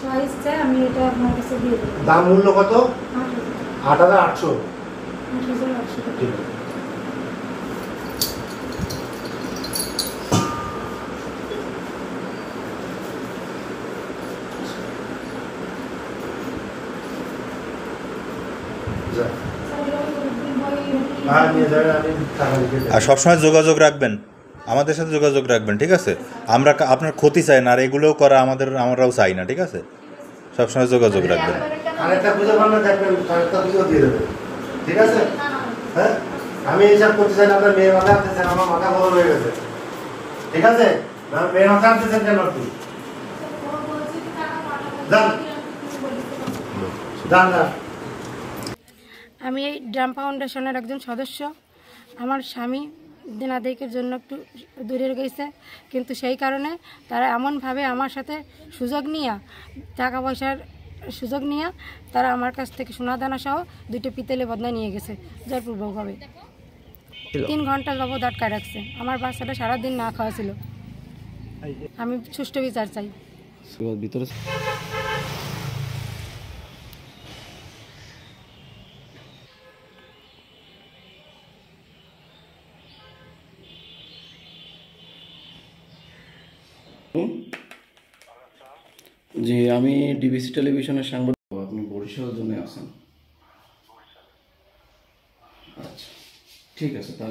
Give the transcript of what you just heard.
Size চাই, আমি এটা আপনার কাছে দিয়ে দেব। দাম মূল্য কত? 8,800। 8,800 টাকা। ঠিক আছে। আর সবসময় যোগাযোগ রাখবেন, আমাদের সাথে যোগাযোগ রাখবেন, ঠিক আছে? আমরা আপনার ক্ষতি চাই না, আর এগুলোও করা আমরাও চাই না, ঠিক আছে? সবসময় যোগাযোগ রাখবেন। আরেকটা পুজো বান্না দেখবেন, আরেকটা পুজো দিয়ে দেবেন, ঠিক আছে? হ্যাঁ, আমি এইসব করতে চাই না। আপনার মেয়ে মাথা আসতেছেন, আমার মাথা বড় হয়ে গেছে, ঠিক আছে? মেয়ে মাথা আসতেছেন কেন আপনি? যান যান যান। আমি এই ড্রাম ফাউন্ডেশনের একজন সদস্য। আমার স্বামী দিনাদিকের জন্য একটু দূরে গেছে, কিন্তু সেই কারণে তারা এমনভাবে আমার সাথে সুযোগ নিয়ে, টাকা পয়সার সুযোগ নিয়ে তারা আমার কাছ থেকে সোনাদানা সহ 2টি পিতলে বদনা নিয়ে গেছে জোরপূর্বকভাবে। 3 ঘন্টা যাবৎ আটকায় রাখছে। আমার বাচ্চাটা সারাদিন না খাওয়া ছিল। আমি সুষ্ঠু বিচার চাই। ভিতরে জি, আমি ডিবিসি টেলিভিশনের সাংবাদিক। আপনি বরিশাল জোনে আছেন? আচ্ছা, ঠিক আছে তাহলে।